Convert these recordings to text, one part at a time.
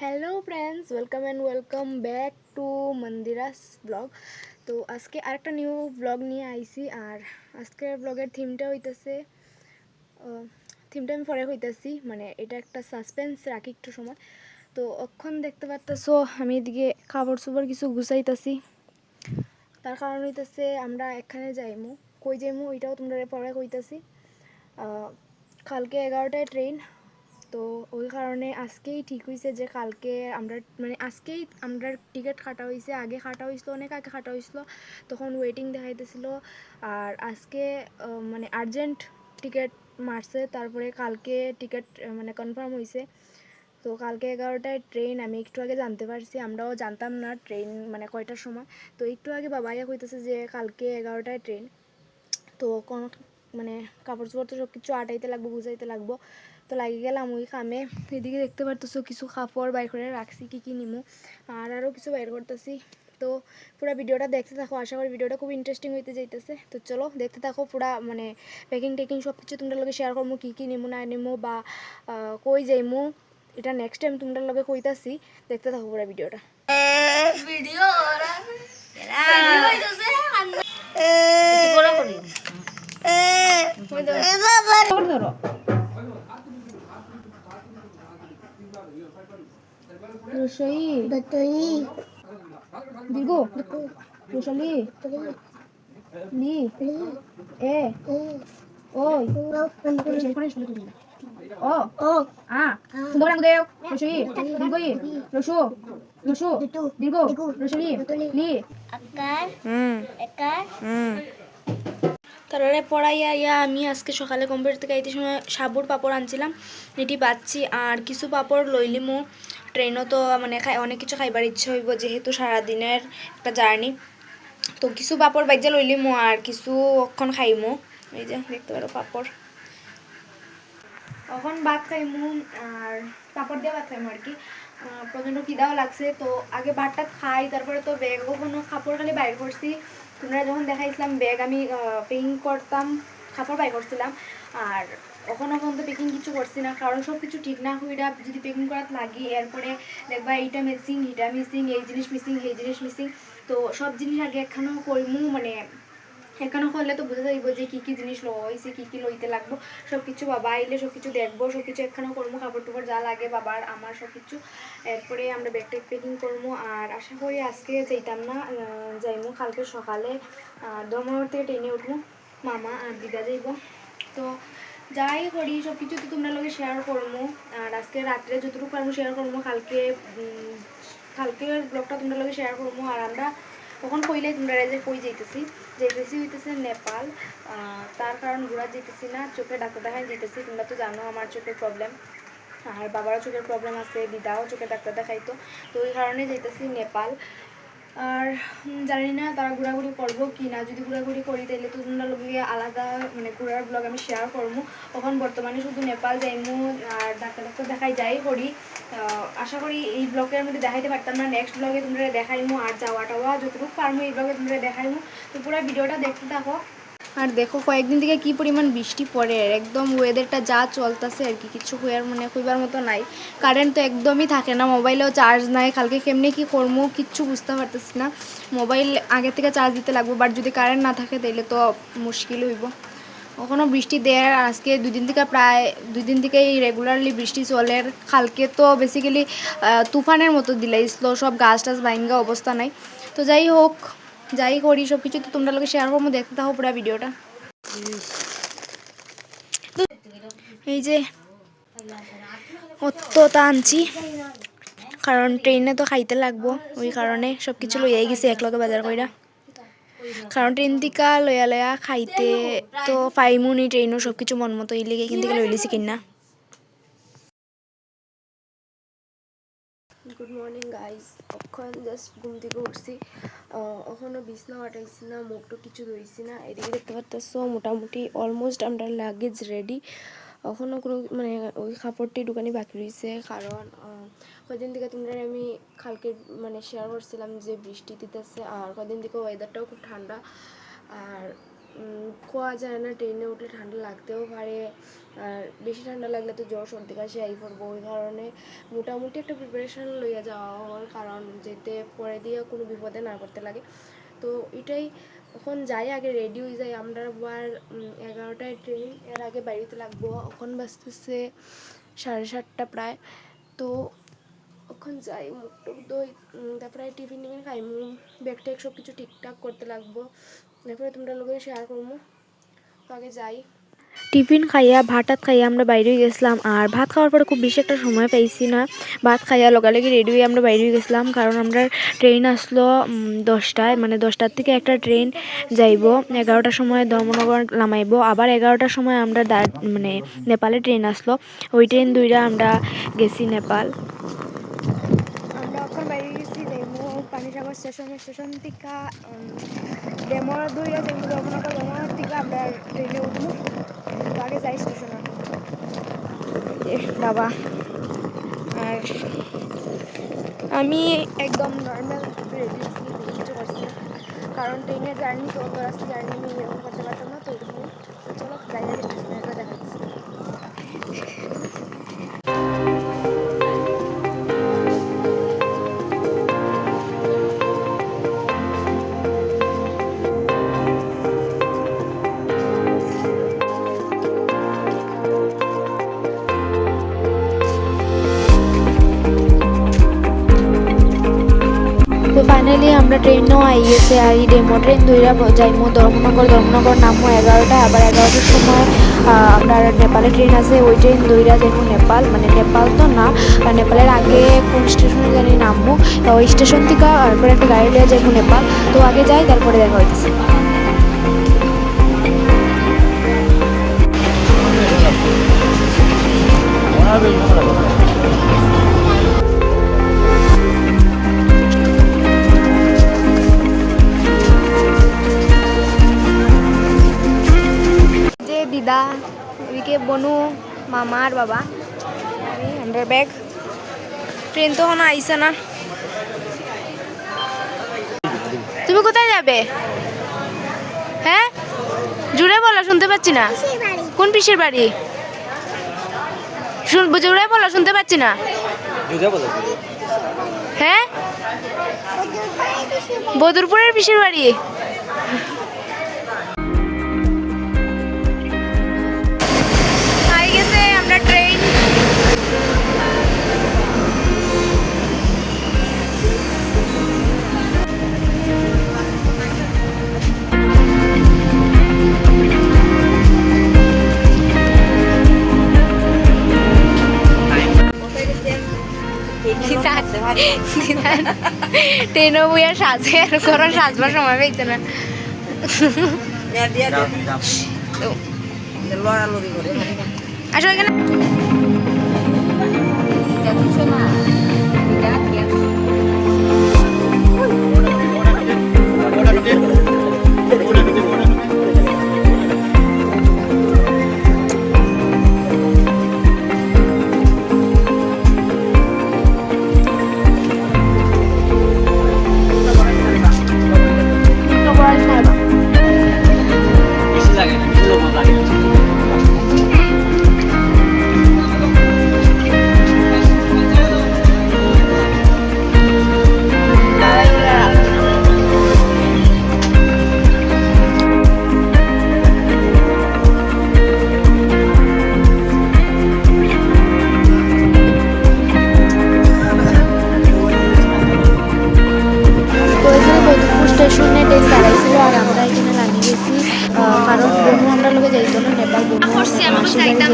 Hello friends, welcome and welcome back to Mandira's blog. তো আজকে আরেকটা নিউ ব্লগ নিয়ে আইছি। আর আজকের ব্লগের থিমটা আমি পরে হইতেছি, মানে এটা একটা সাসপেন্স রাখি একটু সময়। তো অক্ষণ দেখতে পারতেছো আমি এদিকে কাপড় চোপড় কিছু গুছাইতেছি। তার কারণ হইতেছে আমরা এখানে যাইমু, কই যাইমু এটাও তোমরা পরে কইতাছি। কালকে 11টায় ট্রেন, তো ওই কারণে আজকেই ঠিক হয়েছে যে কালকে আমরা মানে আজকেই আমরা টিকিট কাটা হয়েছে। আগে কাটা হয়েছিল, অনেক আগে কাটা হয়েছিল, তখন ওয়েটিং দেখাইতেছিল। আর আজকে মানে আর্জেন্ট টিকিট মারছে, তারপরে কালকে টিকিট মানে কনফার্ম হয়েছে। তো কালকে 11টায় ট্রেন, আমি একটু আগে জানতে পারছি, আমরাও জানতাম না ট্রেন মানে কয়টার সময়। তো একটু আগে বাবাইয়া কইতেছে যে কালকে 11টায় ট্রেন। তো কোনো মানে কাপড় চোপড় তো সব কিছু আটাইতে লাগবো, বুঝাইতে লাগবো। তো লাগি গেলাম ওই কামে। এদিকে দেখতে পারতেছো কিছু কাপড় বাইর করে রাখছি, কী নিমু আর আরও কিছু বাইর করতেছি। তো পুরো ভিডিওটা দেখতে থাকো, আশা করি ভিডিওটা খুব ইন্টারেস্টিং হইতে যাইতেছে। তো চলো দেখতে থাকো পুরা, মানে প্যাকিং টেকিং সব কিছু তোমরা লগে শেয়ার করবো, কী নিমু না নিমু বা কই যাইমু এটা নেক্সট টাইম তোমরা লগে কইতাছি। দেখতে থাকো পুরো ভিডিওটা। ভিডিও ধরো রসই দীর্ঘ রসলি লি এ ওই ও ও আ সুন্দর রঙ দেও রসই দীর্ঘ ই রসু রসু দীর্ঘ রসলি লি আকার একার তারপরে পড়াইয়া ইয়া আমি আজকে সকালে কম্পিউটার থেকে আইতে সময় সাবুর পাপড় আনছিলাম, এটি বাচ্ছি। আর কিছু পাপড় লইলিমু, ট্রেনও তো মানে অনেক কিছু খাইবার ইচ্ছে হইব যেহেতু সারাদিনের একটা জার্নি। তো কিছু পাপড় বাইজা লইলিমু আর কিছু অক্ষণ খাইমু। এই যে দেখতে পারো পাপড়, এখন ভাত খাইমু আর পাপড় দিয়ে ভাত খাইমু আর কি। প্রচণ্ড খিদাও লাগছে, তো আগে ভাতটা খাই, তারপরে তো ব্যাগ কখনো কাপড় খালি বাইর করছি। তোমরা যখন দেখাইছিলাম ব্যাগ আমি পেকিং করতাম, কাপড় বাইর করছিলাম। আর কখনো তো পেকিং কিছু করছি না, কারণ সব কিছু ঠিক না হইরা যদি পেকিং করার লাগি এরপরে দেখবা এইটা মিসিং হিটা মিসিং, এই জিনিস মিসিং এই জিনিস মিসিং। তো সব জিনিস আগে একখানেও কইমু, মানে এখানে করলে তো বোঝা যাইব যে কী জিনিস লওয়া হয়েছে, কী লইতে লাগবো। সব কিছু বাবা আইলে সব কিছু দেখবো, সব কিছু একখানেও করবো, কাপড় টুপড় যা লাগে বাবার আমার সব কিছু। এরপরে আমরা ব্যাগ ট্যাগ প্যাকিং করবো। আর আশা করি আজকে যাইতাম না, যাইমু কালকে সকালে ধর্মনগর থেকে ট্রেনে উঠবো, মামা আর দিদা যাইব। তো যাই করি সব কিছু তো তোমরা লগে শেয়ার করবো। আর আজকে রাত্রে যতটুকু পারবো শেয়ার করবো, কালকের ব্লগটা তোমরা লগে শেয়ার করবো। আর আমরা তখন কইলে তোমরা যে কই যাইতেছি হইতেছে নেপাল। তার কারণ ঘোরা যেতেছি না, চোখে ডাক্তার দেখাই যেতেছি। তোমরা তো জানো আমার চোখের প্রবলেম, আর বাবারও চোখের প্রবলেম আছে, দিদাও চোখের ডাক্তার দেখাইতো। তো ওই কারণে যেতেছি নেপাল। আর জানি না তারা ঘোরাঘুরি করবো কি না, যদি ঘোরাঘুরি করি তাহলে তো তোমরা লোক আলাদা মানে ঘোরার ব্লগ আমি শেয়ার করবো। তখন বর্তমানে শুধু নেপাল যাইমু আর ডাক্তার দেখাই যাই করি। আশা করি এই ব্লগের মধ্যে দেখাইতে পারতাম না, নেক্সট ব্লগে তোমরা দেখাইমু। আর যাওয়া টাওয়া যতটুকু পারবো এই ব্লগে তোমরা দেখাইমু। তো পুরো ভিডিওটা দেখতে থাকো। আর দেখো কয়েকদিন থেকে কি পরিমাণ বৃষ্টি পড়ে, একদম ওয়েদারটা যা চলতেছে আর কি, কিছু কইবার মতো নাই। কারেন্ট তো একদমই থাকে না, মোবাইলেও চার্জ নাই। কালকে কেমনে কি করবো কিচ্ছু বুঝতে পারতেছি না। মোবাইল আগে থেকে চার্জ দিতে লাগবো, বাট যদি কারেন্ট না থাকে তাহলে তো মুশকিল হইব। কখনো বৃষ্টি দেয়, আজকে প্রায় দুই দিন থেকেই রেগুলারলি বৃষ্টি চলে। কালকে তো বেসিক্যালি তুফানের মতো দিলাইছিল, সব গাছ টাছ ভাঙ্গা অবস্থা নাই। তো যাই হোক, যাই করি সব কিছু তো তোমরা লোকে শেয়ার করবো, দেখতে থাকো পুরো ভিডিওটা। এই যে অতটা আনছি, কারণ ট্রেনে তো খাইতে লাগবো, ওই কারণে সব কিছু লইয়াই গেছি একলগে বাজার কইরা। কারণ ট্রেন থেকে লয়া খাইতে তো পাইমুনি, ট্রেনও সব কিছু মন মতো এই লেগে এখান থেকে লই লিছি কিনা। গুড মর্নিং গাইজ, এখন জাস্ট ঘুম থেকে উঠছি, এখনও বিছনা হাঁটাইছি না, মুখটা কিছু ধুইছি না। এদিকে দেখতে পাচ্ছ মোটামুটি অলমোস্ট আমরা লাগেজ রেডি। এখনও কোনো মানে ওই কাপড়টি দোকানে বাকি রয়েছে, কারণ কদিন থেকে তোমরা আমি কালকে মানে শেয়ার করছিলাম যে বৃষ্টি দিতেছে, আর কদিন থেকে ওয়েদারটাও খুব ঠান্ডা। আর কোয়া যায় না, ট্রেনে উঠলে ঠান্ডা লাগতেও পারে, আর বেশি ঠান্ডা লাগলে তো জ্বর সর্দি কাশি আই পড়বো। ওই কারণে মোটামুটি একটা প্রিপারেশান লইয়া যাওয়া হওয়ার, কারণ যেতে পরে দিয়ে কোনো বিপদে না করতে লাগে। তো এটাই এখন যাই, আগে রেডি হয়ে যাই। আমরা আবার 11টায় ট্রেন, এর আগে বাড়িতে লাগবো। এখন বাজতেছে 7:30 প্রায়। তো এখন যাই, মুখ টুক দই, তারপরে টিফিন টিফিন খাইমু, ব্যাগ ট্যাগ সব কিছু ঠিকঠাক করতে লাগবো। তারপরে তোমরা লোকের শেয়ার করবো। তো আগে যাই। টিফিন খাইয়া ভাত খাইয়া আমরা বাইরে গেছিলাম, আর ভাত খাওয়ার পরে খুব বেশি একটা সময় পাইছি না। ভাত খাইয়া লগালগি রেডি হয়ে আমরা বাইরে গেছিলাম, কারণ আমরা ট্রেন আসলো 10টায়, মানে 10টার থেকে একটা ট্রেন যাইব, 11টার সময় ধর্মনগর নামাইব। আবার 11টার সময় আমরা মানে নেপালে ট্রেন আসলো, ওই ট্রেন দুইটা আমরা গেছি নেপাল। আমরা এখন বাইরে গেছি যাইমু পানিসাগর স্টেশন থেকে ডেমোর দুইটা যাইমু ধর্মনগর। ধর্মনগর থেকে আমরা ট্রেনে উঠবো। আগে যাই স্টেশনে বাবা। আর আমি একদম নর্মাল রেডি কিছু করছি না, কারণ ট্রেনের জার্নি তো অত রাস্তা জার্নি আমি এরকম করতে পারতাম না। তো চলো যাই আগে স্টেশনে, এটা দেখাচ্ছি। তো ফাইনালি আমরা ট্রেনও আই গেছে, আর এই ডেমো ট্রেন দুইটা যাইমু ধর্মনগর। ধর্মনগর নামবো 11টায়, আবার 11টার সময় আমরা নেপালে ট্রেন আছে, ওই ট্রেন দুইটা যাইমু নেপাল। মানে নেপাল তো না, নেপালের আগে কোন স্টেশনে জানি নামবো, তো ওই স্টেশন থেকে তারপরে একটা গাড়ি লিয়ে যাইমু নেপাল। তো আগে যাই, তারপরে দেখা হইতেছে। যে দিদা, এদিকে বনু, মামা আর বাবা, আমরা ব্যাগ। ট্রেন তো এখনো আইসে না। তুমি কোথায় যাবে? হ্যাঁ, জুড়ে বলো, শুনতে পাচ্ছি না। কোন পিসের বাড়ি? জুড়ে বলো, শুনতে পাচ্ছি না। হ্যাঁ, বদরপুরের পিসের বাড়ি। গেছে আমরা ট্রেন। ট্রেনও বইয়া সাজে, আর কোনো সাজবার সময় পাইছে না। আসো এখানে। স্টেশনে ট্রেন দাঁড়াইছিল, আর আমরা এখানে নামিয়ে গেছি, কারণ বনু আমরা লোকে যাইতো না নেপাল। বনু মাসির বাড়ি যাইতো,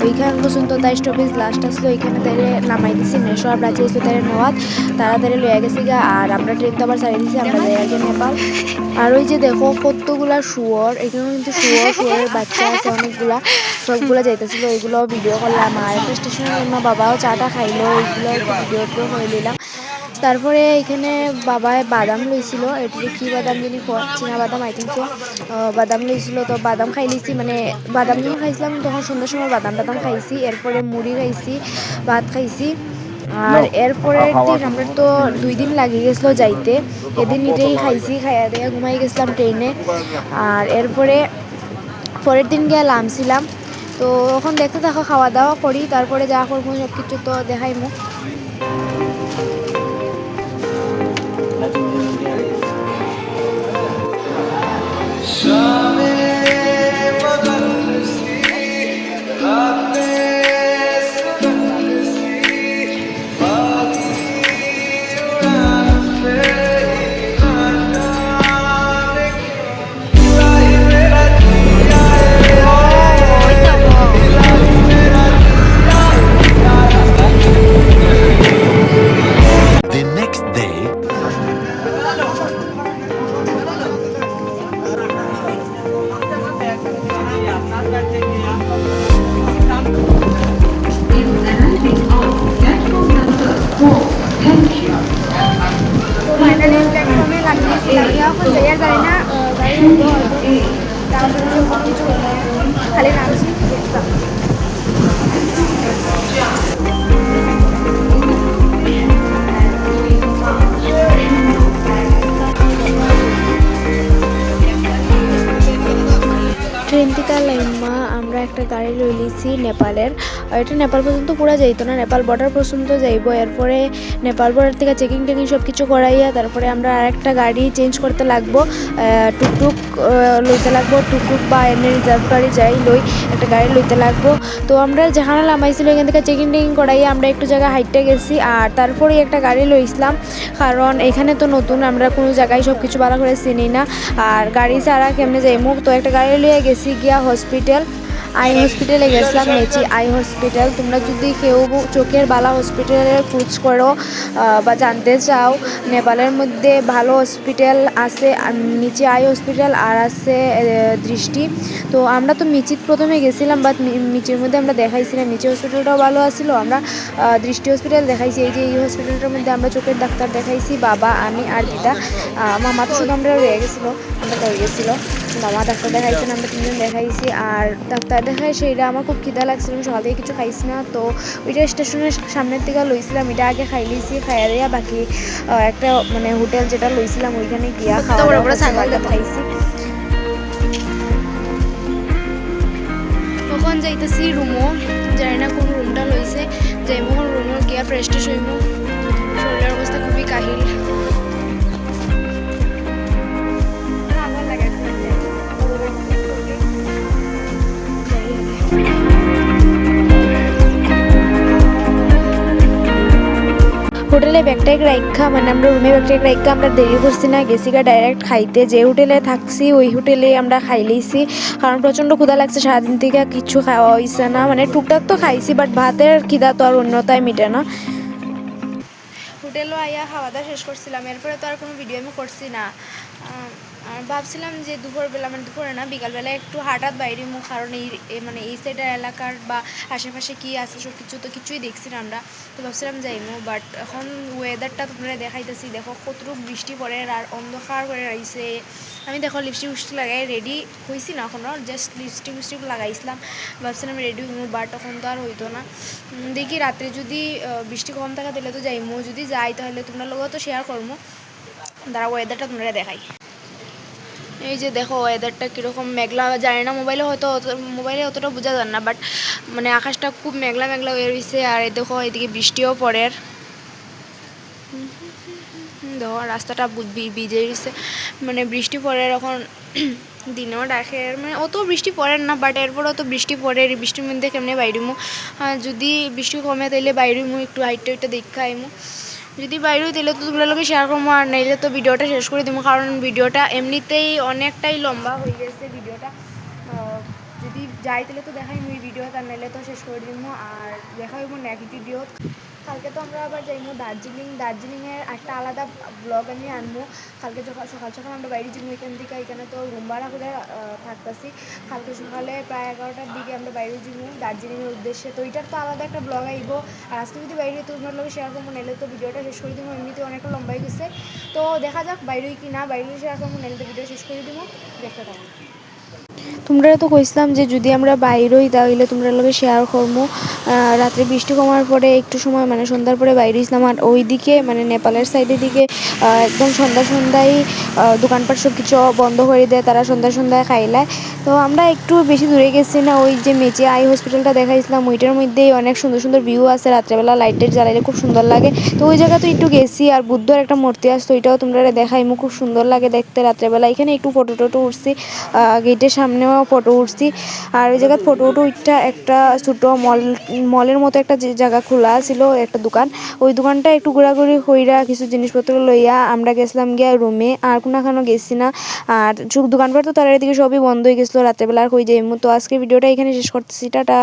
ওইখান পর্যন্ত তাই স্টপেজ লাস্ট আসলো, ওইখানে তাই নামাই দিছি। মেশো আর ব্রাচে আসলো তাই নেওয়াত, তাড়াতাড়ি লইয়া গেছি গা। আর আমরা ট্রেন তো আবার ছাড়িয়ে দিছি, আমরা যাই আগে নেপাল। আর ওই যে দেখো কতগুলা শুয়োর, এখানেও কিন্তু শুয়োরের বাচ্চা আছে অনেকগুলা, সবগুলা যাইতেছিল, ওইগুলো ভিডিও করলাম। আর একটা স্টেশনের জন্য বাবাও চাটা খাইলো, ওইগুলো একটু ভিডিও করে নিলাম। তারপরে এখানে বাবায় বাদাম লইছিল, এটা কি বাদাম জানি, চীনা বাদাম আই থিঙ্ক সো। বাদাম লইছিল, তো বাদাম খাই লিছি, মানে বাদাম যখন খাইছিলাম তখন সন্ধ্যার সময় বাদাম টাদাম খাইছি। এরপরে মুড়ি খাইছি, ভাত খাইছি। আর এরপরের দিন আমরা তো 2 দিন লাগিয়ে গেছিলো যাইতে, এদিন এটাই খাইছি, খাইয়া দিয়ে ঘুমাই গেছিলাম ট্রেনে। আর এরপরে পরের দিন গিয়ে নামছিলাম। তো এখন দেখতে থাকো, খাওয়া দাওয়া করি, তারপরে যা করবো সব কিছু তো দেখাইমু। The next day. ফাইনালি প্ল্যাটফর্মে লাগিয়েছি, লাগিয়ে এখন যাইয়া যায় না, গাড়ি তার সাথে সব কিছু খালি নামছি দেখতাম। ট্রেন থেকে লাইমা আমরা একটা গাড়ি লই লিছি নেপালের। এটা নেপাল পর্যন্ত পুরা যাইতো না, নেপাল বর্ডার পর্যন্ত যাইব। এরপরে নেপাল বর্ডার থেকে চেকিং টেকিং সব কিছু করাইয়া তারপরে আমরা আরেকটা গাড়ি চেঞ্জ করতে লাগবো, টুকটুক লইতে লাগবো, টুকটুক বা এমনি রিজার্ভ গাড়ি যাই লই, একটা গাড়ি লইতে লাগবো। তো আমরা যেখানে নামাইছিল এখান থেকে চেকিং টেকিং করাইয়া আমরা একটু জায়গায় হাইটে গেছি, আর তারপরে একটা গাড়ি লইছিলাম, কারণ এখানে তো নতুন, আমরা কোনো জায়গায় সব কিছু ভালো করে চিনি না, আর গাড়ি ছাড়া কেমনে যাইমু। তো একটা গাড়ি লইয়া গেছি গিয়া হসপিটাল, আই হসপিটালে গেছিলাম, মেচি আই হসপিটাল। তোমরা যদি কেউ চোখের বালা হসপিটালের খোঁজ করো বা জানতে চাও, নেপালের মধ্যে ভালো হসপিটাল আছে, নিচে আই হসপিটাল আর আছে দৃষ্টি। তো আমরা তো মিচিত প্রথমে গেছিলাম, বাট মিচির মধ্যে আমরা দেখাইছিলাম, মিচি হসপিটালটাও ভালো আসছিলো, আমরা দৃষ্টি হসপিটাল দেখাইছি। এই যে এই হসপিটালটার মধ্যে আমরা চোখের ডাক্তার দেখাইছি, বাবা, আমি আর দিদা। মামা তো শুধু আমরা রয়ে গেছিলো, আমরা রয়ে গেছিলো, মামা ডাক্তার দেখাইছেন, আমরা 3 জন দেখাইছি। আর ডাক্তার দেখাই সেইটা আমার খুব খিদা লাগছিল, আমি সকাল থেকে কিছু খাইছি না, তো ওইটা স্টেশনের সামনের থেকে লইছিলাম, এটা আগে খাই লিছি, খাইয়া দিয়া বাকি একটা মানে হোটেল যেটা লইছিলাম ওইখানে গিয়া খাওয়া খাইছি। তখন যাইতেছি রুমও, জানি না কোন রুমটা লইছে, যাইমো রুমও গিয়া ফ্রেশ ট্রেশ হইমো, শরীরের অবস্থা খুবই কাহিল। হোটেলে ব্যাগটাই রাইখা, মানে আমরা রুমে ব্যাগটাই রাইখা আমরা দেরি করছি না, গেছি গা ডাইরেক্ট খাইতে। যে হোটেলে থাকছি ওই হোটেলে আমরা খাই লইছি, কারণ প্রচণ্ড ক্ষুধা লাগছে, সারাদিন থেকে কিছু খাওয়া হয়েছে না, মানে টুকটাক তো খাইছি, বাট ভাতের খিদা তো আর অন্যতায় মিটে না। হোটেলও আইয়া খাওয়া দাওয়া শেষ করছিলাম, এরপরে তো আর কোনো ভিডিও আমি করছি না। আর ভাবছিলাম যে দুপুরবেলা, মানে দুপুরে না বিকালবেলা একটু হাঁটাত বাইরে মুখ, কারণ মানে এই সাইডের এলাকার বা আশেপাশে কী আছে সব কিছু তো কিছুই দেখছি না আমরা, তো ভাবছিলাম যাইমু। বাট এখন ওয়েদারটা তোমরা দেখাইতেছি, দেখো কতটুকু বৃষ্টি পড়ে আর অন্ধকার করে রয়েছে। আমি দেখো লিপস্টিক উস্টিক লাগাই রেডি হয়েছি না এখনও, জাস্ট লিপস্টিক উস্টিক লাগাইছিলাম, ভাবছিলাম রেডি হইমু, বাট তখন তো আর হইতো না। দেখি রাত্রে যদি বৃষ্টি কম থাকে তাহলে তো যাইমু, যদি যাই তাহলে তোমরা লোকও তো শেয়ার করবো। দাঁড়া ওয়েদারটা তোমরা দেখাই। এই যে দেখো ওয়েদারটা কীরকম মেঘলা, জানি না মোবাইলে অতটা বোঝা যায় না, বাট মানে আকাশটা খুব মেঘলা মেঘলা হয়ে রয়েছে। আর দেখো এদিকে বৃষ্টিও পড়ে, দেখো রাস্তাটা ভিজে রয়েছে, মানে বৃষ্টি পড়ে এখন দিনেও ডাকে, মানে অত বৃষ্টি পড়ে না, বাট এরপরও তো বৃষ্টি পড়ে, বৃষ্টির মধ্যে কেমনে বাইরেমু, যদি বৃষ্টি কমে তাইলে বাইরেমু, একটু হাইটটা দেখা আইমু, যদি বাইরে তাহলে তো তোমরা লোকে শেয়ার করবো, আর নাইলে তো ভিডিওটা শেষ করে দেবো, কারণ ভিডিওটা এমনিতেই অনেকটাই লম্বা হয়ে গেছে ভিডিওটা। যদি যাই তাহলে তো দেখাই মুই ভিডিও, তার নাইলে তো শেষ করে দিব, আর দেখা হইব নেক্সট ভিডিও। কালকে তো আমরা আবার যাইমু দার্জিলিংয়ের একটা আলাদা ব্লগ আমি আনবো। কালকে সকাল সকাল আমরা বাইরে যাবো এখান থেকে, এখানে তো রুম ভাড়া করে থাকতেছি। কালকে সকালে প্রায় 11টার দিকে আমরা বাইরে যাবো দার্জিলিংয়ের উদ্দেশ্যে, তো এটার তো আলাদা একটা ব্লগ আইব। আর আজকে যদি বাইরে তোমার লোক শেয়ার করবো, নাইলে তো ভিডিওটা শেষ করে দেবো, এমনিতে অনেকটা লম্বাই গেছে। তো দেখা যাক বাইরে কি না, বাইরে শেয়ার করবো, নাইলে তো ভিডিও শেষ করে দেবো, দেখতে থাকুন। তোমরা তো কইছিলাম যে যদি আমরা বাইর হই তাহলে তোমরা লগে শেয়ার করবো। রাত্রে বৃষ্টি কমার পরে একটু সময় মানে সন্ধ্যার পরে বাইরে হইছিলাম, আর ওইদিকে মানে নেপালের সাইডের দিকে একদম সন্ধ্যায় দোকানপাট সব কিছু বন্ধ করে দেয়, তারা সন্ধ্যায় খাইলায়। তো আমরা একটু বেশি দূরে গেছি না, ওই যে মেচে আই হসপিটালটা দেখাইছিলাম ওইটার মধ্যেই অনেক সুন্দর সুন্দর ভিউ আছে, রাত্রেবেলা লাইটের জ্বালাইলে খুব সুন্দর লাগে। তো ওই জায়গা তো একটু গেছি, আর বুদ্ধর একটা মূর্তি আসতো ওইটাও তোমরা দেখাইমু, খুব সুন্দর লাগে দেখতে রাত্রেবেলা। এখানে একটু ফটো টটো উঠছি, গেটের সামনেও ফটো উঠছি। আর ওই জায়গায় ফটো উঠটা একটা ছোটো মলের মতো একটা যে জায়গা খোলা ছিল একটা দোকান, ওই দোকানটা একটু ঘোরাঘুরি কইরা কিছু জিনিসপত্র লইয়া আমরা গেছিলাম গিয়া রুমে, আর কোনোখানো গেছি না। আর দোকানপাট তো তার দিকে সবই বন্ধ হয়ে গেছিলো রাত্রেবেলা, আর কই যাইমু। তো আজকে ভিডিওটা এখানে শেষ করতেছি, টাটা।